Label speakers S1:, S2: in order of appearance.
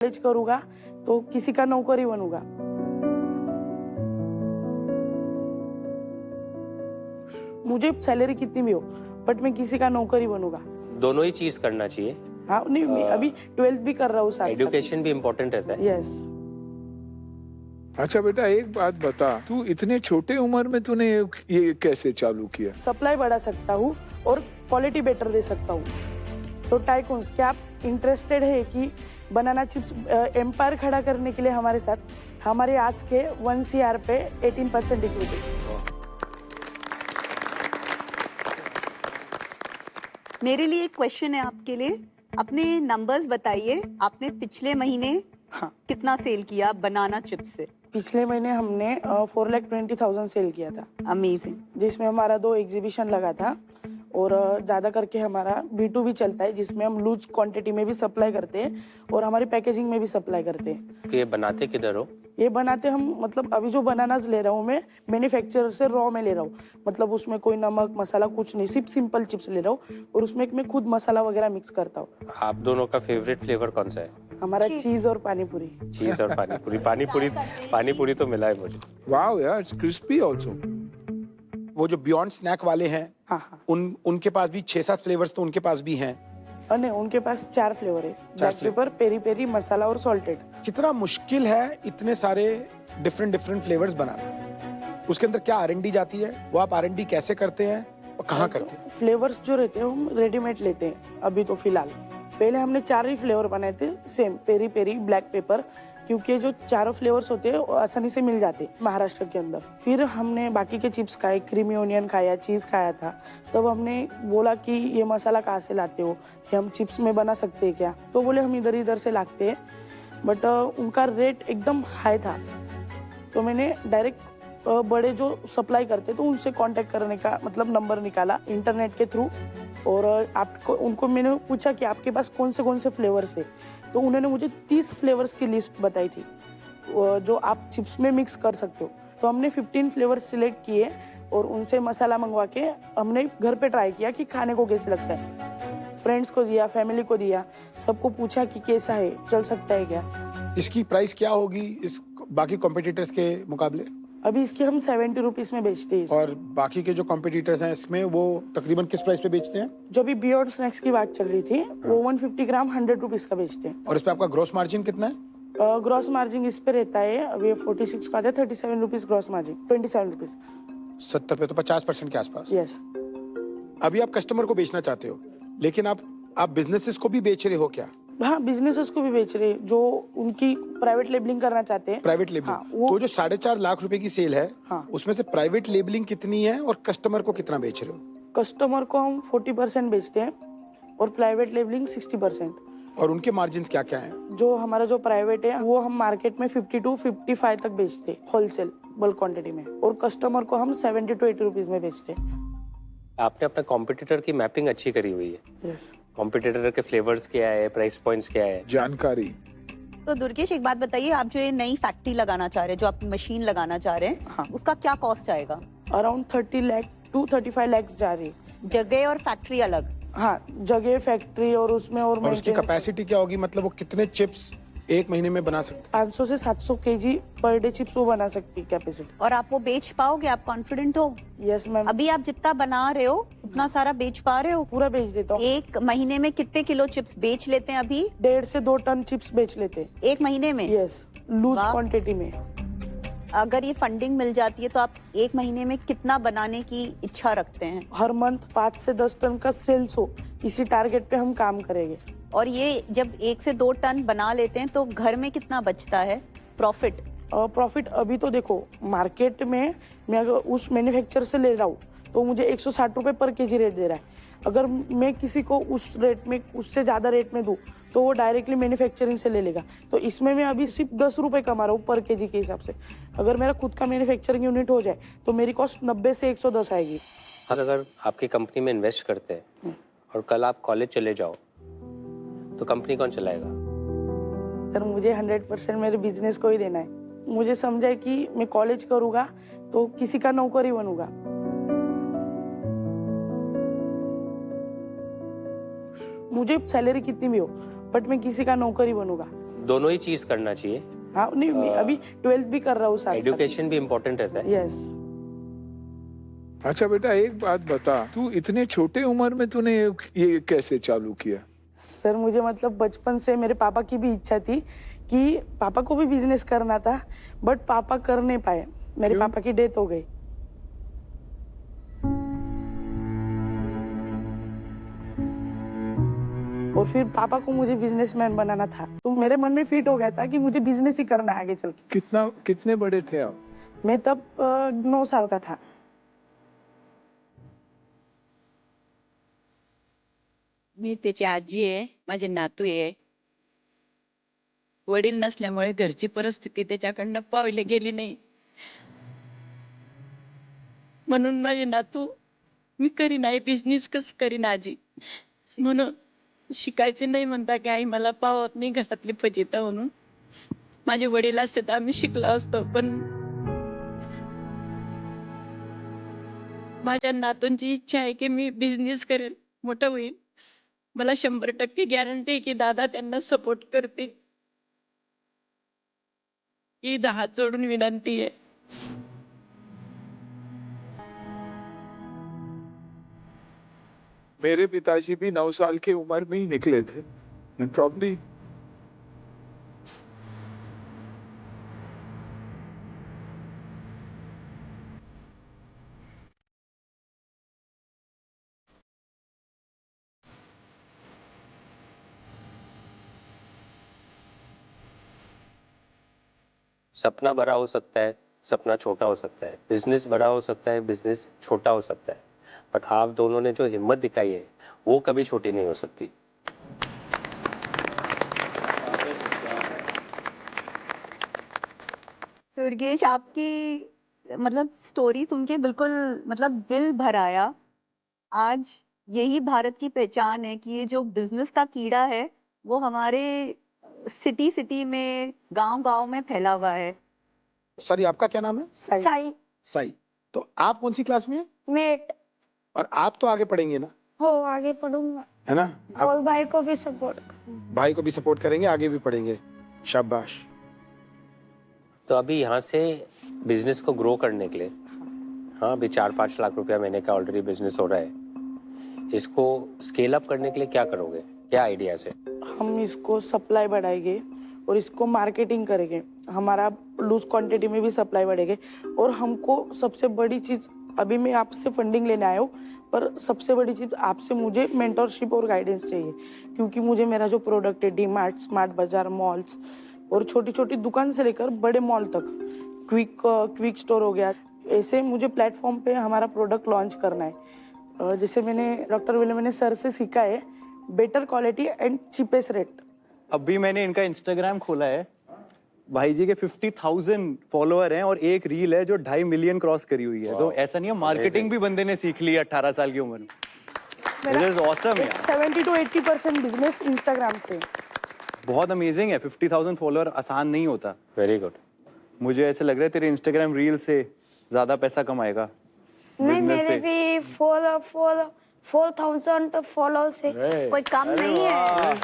S1: College करूँगा तो किसी का नौकरी बनूंगा। मुझे सैलरी कितनी भी हो बट मैं किसी का नौकरी बनूंगा।
S2: दोनों ही चीज करना चाहिए।
S1: हाँ नहीं, मैं अभी 12th भी कर रहा हूँ साथ।
S2: एजुकेशन भी इम्पोर्टेंट रहता है।
S1: यस।
S3: अच्छा बेटा, एक बात बता, तू इतने छोटे उम्र में तूने ये कैसे चालू किया?
S1: सप्लाई बढ़ा सकता हूँ और क्वालिटी बेटर दे सकता हूँ। तो टाइकून्स, क्या आप इंटरेस्टेड है कि बनाना चिप्स एम्पायर खड़ा करने के लिए हमारे साथ? हमारे आज के 1 CR पे 18% इक्विटी।
S4: मेरे लिए एक क्वेश्चन है आपके लिए। अपने नंबर्स बताइए, आपने पिछले महीने
S1: हाँ,
S4: कितना सेल किया बनाना चिप्स से?
S1: पिछले महीने हमने 4,20,000 सेल किया था,
S4: अमेजिंग।
S1: जिसमें हमारा 2 एग्जीबिशन लगा था और ज़्यादा करके हमारा B2B चलता है, जिसमें हम लूज क्वांटिटी में भी सप्लाई करते हैं और हमारी पैकेजिंग में भी सप्लाई करते हैं।
S2: ये बनाते किधर हो?
S1: ये बनाते हम, मतलब अभी जो बनानाज ले रहा हूँ मैं मैन्युफैक्चरर से रॉ में ले रहा हूँ, मतलब उसमें कोई नमक मसाला कुछ नहीं, सिर्फ सिंपल चिप्स ले रहा हूँ और उसमें मैं खुद मसाला वगैरह मिक्स करता हूँ।
S2: आप दोनों का फेवरेट फ्लेवर कौन सा है?
S1: हमारा चीज और पानी पूरी।
S2: चीज और पानी पूरी तो मिला है मुझे।
S3: वाओ यार, इट्स क्रिस्पी आल्सो।
S5: वो जो बियॉन्ड स्नैक वाले हैं,
S1: हाँ हाँ,
S5: उनके पास भी 6-7 फ्लेवर्स तो उनके पास भी हैं।
S1: नहीं, उनके पास 4 फ्लेवर है, ब्लैक पेपर, पेरी पेरी, मसाला और सॉल्टेड।
S5: कितना मुश्किल है इतने सारे डिफरेंट फ्लेवर्स बनाना? उसके अंदर क्या R&D जाती है? वो आप R&D कैसे करते हैं और कहाँ करते हैं?
S1: फ्लेवर्स जो रहते हैं हम रेडीमेड लेते हैं अभी तो फिलहाल। पहले हमने 4 ही फ्लेवर बनाए थे same, peri peri, black pepper, क्योंकि जो चारों फ्लेवर्स होते हैं वो आसानी से मिल जाते हैं महाराष्ट्र के अंदर। फिर हमने बाकी के चिप्स खाए, क्रीमी ओनियन खाया, चीज़ खाया था। तब हमने बोला कि ये मसाला कहाँ से लाते हो, ये हम चिप्स में बना सकते हैं क्या? तो बोले हम इधर इधर से लाते हैं, बट उनका रेट एकदम हाई था। तो मैंने डायरेक्ट बड़े जो सप्लाई करते तो उनसे कांटेक्ट करने का मतलब नंबर निकाला इंटरनेट के थ्रू, और आपको उनको मैंने पूछा कि आपके पास कौन से फ्लेवर्स है। तो उन्होंने मुझे 30 फ्लेवर्स की लिस्ट बताई थी जो आप चिप्स में मिक्स कर सकते हो। तो हमने 15 फ्लेवर्स सिलेक्ट किए और उनसे मसाला मंगवा के हमने घर पे ट्राई किया कि खाने को कैसे लगता है। फ्रेंड्स को दिया, फैमिली को दिया, सबको पूछा कि कैसा है, चल सकता है क्या।
S5: इसकी प्राइस क्या होगी इस बाकी कॉम्पिटिटर्स के मुकाबले?
S1: अभी इसके हम 70 रुपीज में बेचते हैं।
S5: और बाकी के जो कॉम्पिटिटर्स हैं इसमें वो तकरीबन किस प्राइस पे बेचते हैं?
S1: जो भी बियॉन्ड स्नैक्स की बात चल रही थी वो 150 ग्राम 100 रुपीज का बेचते हैं।
S5: और इस पे आपका ग्रॉस मार्जिन कितना है?
S1: ग्रॉस मार्जिन इस पे रहता है, अभी 46 का आता है, 37 रुपीज ग्रॉस मार्जिन, 27 रुपीज।
S5: 70 पे तो 50% के आसपास।
S1: यस।
S5: अभी आप कस्टमर को बेचना चाहते हो, लेकिन आप बिजनेसेस को भी बेच रहे हो क्या?
S1: हाँ, बिजनेसेस को भी बेच रहे हैं जो उनकी प्राइवेट लेबलिंग करना चाहते हैं।
S5: Private labelling.
S1: हाँ, वो
S5: तो जो 4.5 लाख रुपए की सेल है,
S1: हाँ,
S5: उसमें से प्राइवेट लेबलिंग कितनी है और कस्टमर को कितना बेच रहे हो?
S1: कस्टमर को हम 40% बेचते हैं और प्राइवेट लेबलिंग 60%।
S5: और उनके मार्जिन क्या क्या हैं?
S1: जो हमारा जो प्राइवेट है वो हम मार्केट में 50 to 55 तक बेचते हैं होलसेल बल्क क्वांटिटी में, और कस्टमर को हम 70 to 80 रुपीज में बेचते हैं।
S2: आपने अपने कॉम्पिटिटर की मैपिंग अच्छी करी हुई है।
S1: यस।
S2: कॉम्पिटिटर के फ्लेवर्स क्या है, प्राइस पॉइंट्स क्या है,
S3: जानकारी।
S4: तो दुर्गेश, एक बात बताइए, आप जो ये नई फैक्ट्री लगाना चाह रहे हैं, जो आप मशीन लगाना चाह रहे हैं,
S1: हाँ,
S4: उसका क्या कॉस्ट आएगा?
S1: अराउंड 30 लाख to 35 लाख जा रही है।
S4: जगह और फैक्ट्री अलग?
S1: हाँ, जगह, फैक्ट्री और उसमें और
S5: उसकी कैपेसिटी क्या होगी? मतलब वो कितने चिप्स एक महीने में बना सकते?
S1: 500 से 700 kg पर डे चिप्स वो बना सकती है कैपेसिटी।
S4: और आप वो बेच पाओगे? आप कॉन्फिडेंट हो?
S1: Yes ma'am.
S4: अभी आप जितना बना रहे हो उतना सारा बेच पा रहे हो?
S1: पूरा बेच देता हूँ।
S4: एक महीने में कितने किलो चिप्स बेच लेते हैं अभी?
S1: 1.5 से 2 टन चिप्स बेच लेते हैं
S4: एक महीने में?
S1: यस, लूज
S4: वाह।
S1: क्वांटिटी में।
S4: अगर ये फंडिंग मिल जाती है तो आप एक महीने में कितना बनाने की इच्छा रखते हैं?
S1: हर मंथ 5 से 10 टन का सेल्स हो, इसी टारगेट पे हम काम करेंगे।
S4: और ये जब 1 से 2 टन बना लेते हैं तो घर में कितना बचता है प्रॉफिट?
S1: प्रॉफिट अभी तो देखो, मार्केट में मैं अगर उस मैन्युफैक्चरर से ले रहा हूँ तो मुझे 160 रुपये पर केजी रेट दे रहा है। अगर मैं किसी को उस रेट में, उससे ज़्यादा रेट में दूँ तो वो डायरेक्टली मैन्युफैक्चरिंग से ले लेगा। तो इसमें मैं अभी सिर्फ 10 रुपये कमा रहा हूँ पर केजी के हिसाब से। अगर मेरा खुद का मैन्युफैक्चरिंग यूनिट हो जाए तो मेरी कॉस्ट 90 से 110 आएगी।
S2: अगर आपकी कंपनी में इन्वेस्ट करते हैं और कल आप कॉलेज चले जाओ तो कंपनी कौन चलाएगा?
S1: सर, मुझे 100% मेरे बिजनेस को ही देना है। मुझे समझा है कि मैं कॉलेज करूँगा तो किसी का नौकरी बनूंगा। मुझे सैलरी कितनी भी हो बट मैं किसी का नौकरी बनूंगा।
S2: दोनों ही चीज करना चाहिए।
S1: हाँ नहीं मैं अभी 12th भी कर रहा हूँ साथ
S2: एजुकेशन भी इम्पोर्टेंट रहता है।
S1: यस।
S3: अच्छा बेटा एक बात बता, तू इतने छोटे उम्र में तूने ये कैसे चालू किया?
S1: सर मुझे मतलब बचपन से मेरे पापा की भी इच्छा थी कि पापा को भी बिजनेस करना था, बट पापा कर नहीं पाए। मेरे
S3: क्यों?
S1: पापा की डेथ हो गई। और फिर पापा को मुझे बिजनेसमैन बनाना था, तो मेरे मन में फिट हो गया था कि मुझे बिजनेस ही करना है आगे चल के।
S3: कितने बड़े थे आप?
S1: मैं तब 9 साल का था।
S6: मी त्याची आजी आहे, माझे नातू आहे. वडील नसल्यामुळे घरची परिस्थिती त्याच्याकडनं पावली गेली नाही. म्हणून माझे नातू मी करीन आई बिझनेस कसं करीन आजी म्हणून शिकायचे नाही म्हणता की आई मला पावत नाही घरातली फजिता म्हणून. माझे वडील असते तर आम्ही शिकलो असतो, पण माझ्या नातूंची इच्छा आहे की मी बिझनेस करेन, मोठं होईल. मला 100% गॅरंटी आहे की दादा त्यांना सपोर्ट करतील. ही हात जोडून विनंती आहे.
S3: मेरे पिताजी भी 9 साल की उम्र में ही निकले थे। प्रॉब्ली
S2: सपना बड़ा हो सकता है, सपना छोटा हो सकता है, बिजनेस बड़ा हो सकता है, बिजनेस छोटा हो सकता है, बट आप दोनों ने जो हिम्मत दिखाई है वो कभी छोटी नहीं हो सकती।
S4: दुर्गेश आपकी मतलब स्टोरी सुन के बिल्कुल मतलब दिल भर आया। आज यही भारत की पहचान है कि ये जो बिजनेस का कीड़ा है वो हमारे सिटी सिटी में गांव गांव में फैला हुआ है।
S5: सॉरी आपका क्या नाम है?
S7: साई
S5: साई। तो आप कौन सी क्लास में हैं?
S7: मेट
S5: और आप तो आगे पढ़ेंगे ना,
S7: हो आगे पढ़ूंगा
S5: है ना? आप
S7: और भाई को भी सपोर्ट
S5: भाई को भी सपोर्ट करेंगे, आगे भी पढ़ेंगे। शाबाश।
S2: तो अभी यहाँ से बिजनेस को ग्रो करने के लिए, हाँ अभी 4-5 लाख रुपया महीने का ऑलरेडी बिजनेस हो रहा है, इसको स्केल अप करने के लिए क्या करोगे, क्या आइडियाज है?
S1: हम इसको सप्लाई बढ़ाएंगे और इसको मार्केटिंग करेंगे, हमारा लूज क्वांटिटी में भी सप्लाई बढ़ेगी। और हमको सबसे बड़ी चीज़, अभी मैं आपसे फंडिंग लेने आया हूँ, पर सबसे बड़ी चीज़ आपसे मुझे मेंटरशिप और गाइडेंस चाहिए, क्योंकि मुझे मेरा जो प्रोडक्ट है डीमार्ट, स्मार्ट बाजार, मॉल्स और छोटी छोटी दुकान से लेकर बड़े मॉल तक, क्विक स्टोर हो गया, ऐसे मुझे प्लेटफॉर्म पे हमारा प्रोडक्ट लॉन्च करना है। जैसे मैंने डॉक्टर विलियम सर से सीखा है, better quality and cheapest rate.
S8: अभी मैंने इनका इंस्टाग्राम खोला है, भाई जी के 50,000 फॉलोअर हैं और एक रील है जो 2.5 मिलियन क्रॉस करी हुई है। तो ऐसा नहीं है, मार्केटिंग भी बंदे ने सीख ली 18 साल की उम्र में। It is awesome यार।
S1: 70 to 80% बिजनेस इंस्टाग्राम से।
S8: बहुत अमेजिंग है, 50,000 फॉलोअर आसान नहीं होता।
S2: Very good.
S8: मुझे ऐसे लग रहा है तेरे इंस्टाग्राम रील से ज्यादा पैसा कमाएगा
S7: नहीं,
S8: business
S7: मेरे
S8: से।
S7: भी 4,000 फॉलोअर्स है।
S4: कोई कम नहीं है।